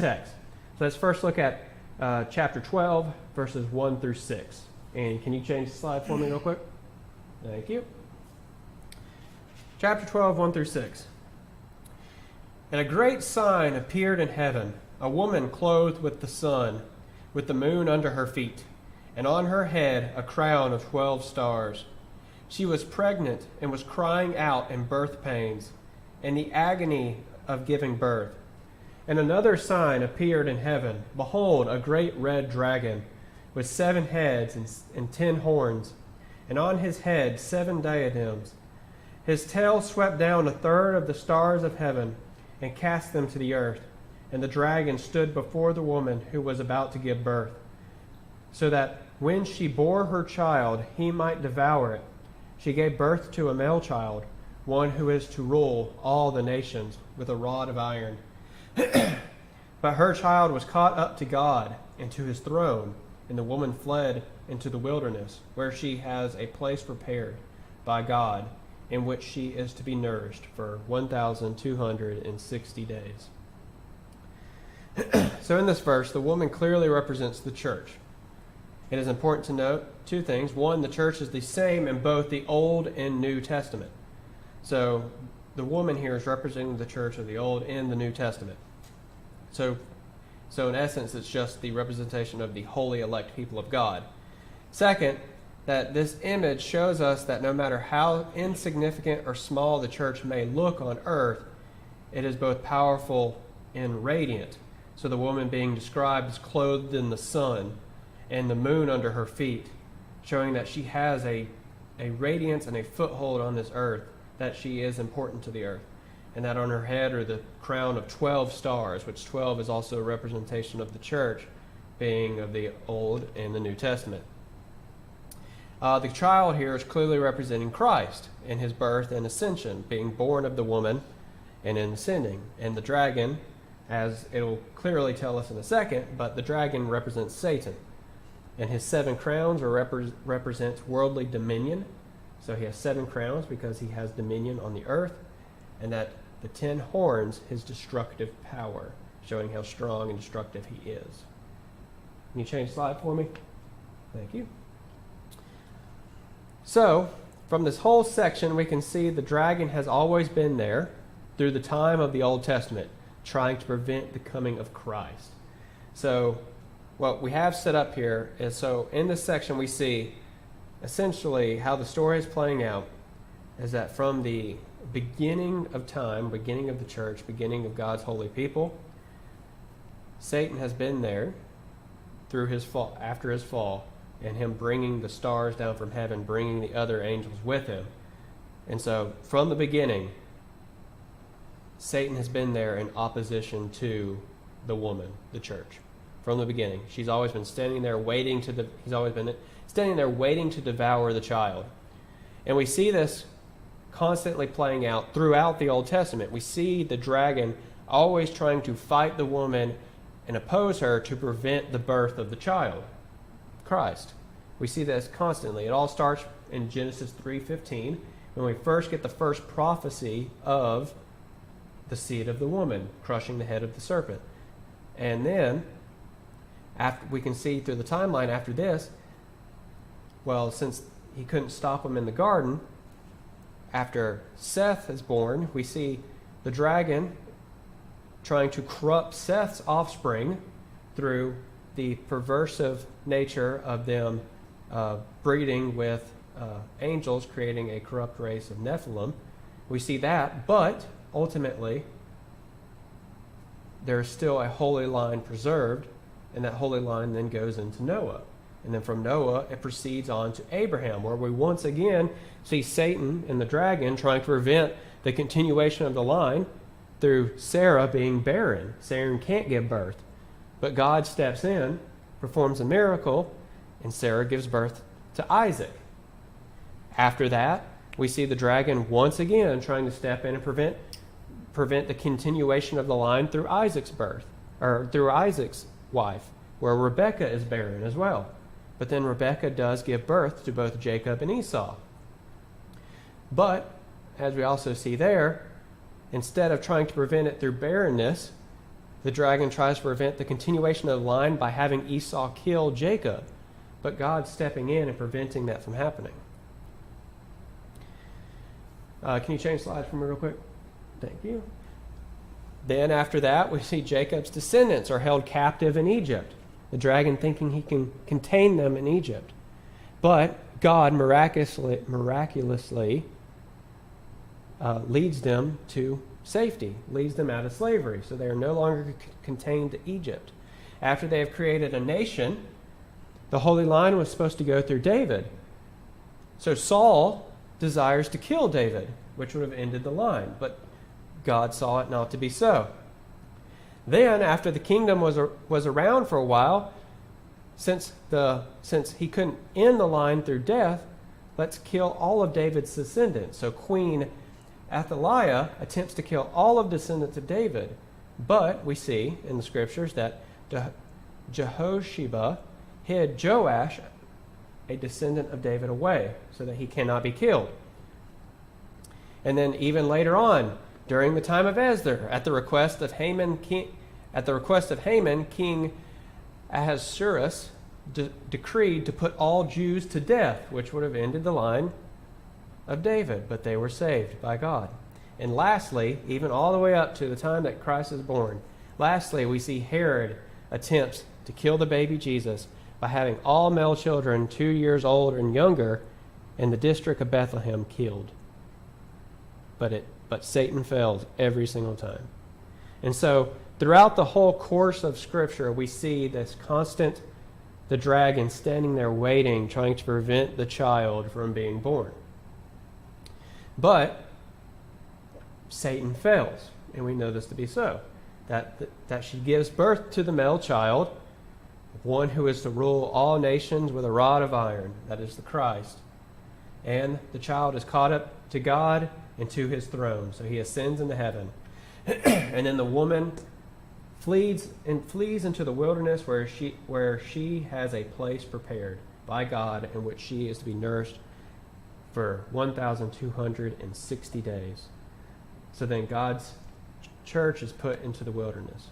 text. So let's first look at chapter 12, verses 1 through 6. And can you change the slide for me real quick? Thank you. Chapter 12, 1 through 6. And a great sign appeared in heaven, a woman clothed with the sun, with the moon under her feet, and on her head a crown of 12 stars. She was pregnant and was crying out in birth pains, and the agony of giving birth. And another sign appeared in heaven. Behold, a great red dragon, with 7 heads and 10 horns, and on his head 7 diadems. His tail swept down a third of the stars of heaven, and cast them to the earth. And the dragon stood before the woman who was about to give birth, so that when she bore her child, he might devour it. She gave birth to a male child, one who is to rule all the nations with a rod of iron. But her child was caught up to God and to his throne, and the woman fled into the wilderness, where she has a place prepared by God, in which she is to be nourished for 1,260 days. So in this verse, the woman clearly represents the church. It is important to note 2 things. One, the church is the same in both the Old and New Testament. So the woman here is representing the church of the Old and the New Testament. So in essence, it's just the representation of the holy elect people of God. Second, that this image shows us that no matter how insignificant or small the church may look on earth, it is both powerful and radiant. So the woman being described is clothed in the sun and the moon under her feet, showing that she has a radiance and a foothold on this earth, that she is important to the earth. And that on her head are the crown of 12 stars, which 12 is also a representation of the church, being of the Old and the New Testament. The child here is clearly representing Christ in his birth and ascension, being born of the woman and in ascending. And the dragon, as it will clearly tell us in a second, but the dragon represents Satan. And his 7 crowns represents worldly dominion. So he has 7 crowns because he has dominion on the earth. And that the 10 horns, his destructive power, showing how strong and destructive he is. Can you change the slide for me? Thank you. So, from this whole section, we can see the dragon has always been there through the time of the Old Testament, trying to prevent the coming of Christ. So, what we have set up here is, so in this section we see essentially how the story is playing out is that from the beginning of time, beginning of the church, beginning of God's holy people, Satan has been there through his fall, after his fall, and him bringing the stars down from heaven, bringing the other angels with him. And so from the beginning, Satan has been there in opposition to the woman, the church. From the beginning, he's always been standing there waiting to devour the child. And we see this constantly playing out throughout the Old Testament. We see the dragon always trying to fight the woman and oppose her to prevent the birth of the child, Christ. We see this constantly. It all starts in Genesis 3:15, when we first get the first prophecy of the seed of the woman crushing the head of the serpent. And then, after we can see through the timeline after this, well, since he couldn't stop him in the garden, after Seth is born, we see the dragon trying to corrupt Seth's offspring through the perversive nature of them breeding with angels, creating a corrupt race of Nephilim. We see that, but ultimately there is still a holy line preserved, and that holy line then goes into Noah. And then from Noah, it proceeds on to Abraham, where we once again see Satan and the dragon trying to prevent the continuation of the line through Sarah being barren. Sarah can't give birth. But God steps in, performs a miracle, and Sarah gives birth to Isaac. After that, we see the dragon once again trying to step in and prevent the continuation of the line through Isaac's birth, or through Isaac's wife, where Rebekah is barren as well. But then Rebekah does give birth to both Jacob and Esau. But, as we also see there, instead of trying to prevent it through barrenness, The dragon tries to prevent the continuation of the line by having Esau kill Jacob, but God stepping in and preventing that from happening. Can you change slides for me real quick? Thank you. Then after that, we see Jacob's descendants are held captive in Egypt, the dragon thinking he can contain them in Egypt. But God miraculously leads them to safety, leads them out of slavery, so they are no longer contained to Egypt. After they have created a nation, the Holy Line was supposed to go through David. So Saul desires to kill David, which would have ended the line, but God saw it not to be so. Then, after the kingdom was around for a while, since he couldn't end the line through death, let's kill all of David's descendants. So Queen Athaliah attempts to kill all of the descendants of David, but we see in the scriptures that Jehosheba hid Joash, a descendant of David, away so that he cannot be killed. And then even later on, during the time of Esther, at the request of Haman, King Ahasuerus decreed to put all Jews to death, which would have ended the line of David, but they were saved by God. And lastly, even all the way up to the time that Christ is born, lastly, we see Herod attempts to kill the baby Jesus by having all male children 2 years old and younger in the district of Bethlehem killed. But Satan fails every single time. And so throughout the whole course of Scripture, we see this constant, the dragon standing there waiting, trying to prevent the child from being born. But Satan fails, and we know this to be so, that she gives birth to the male child, one who is to rule all nations with a rod of iron, that is the Christ. And the child is caught up to God and to his throne, so he ascends into heaven. And then the woman flees into the wilderness where she has a place prepared by God in which she is to be nourished for 1,260 days. So then God's church is put into the wilderness.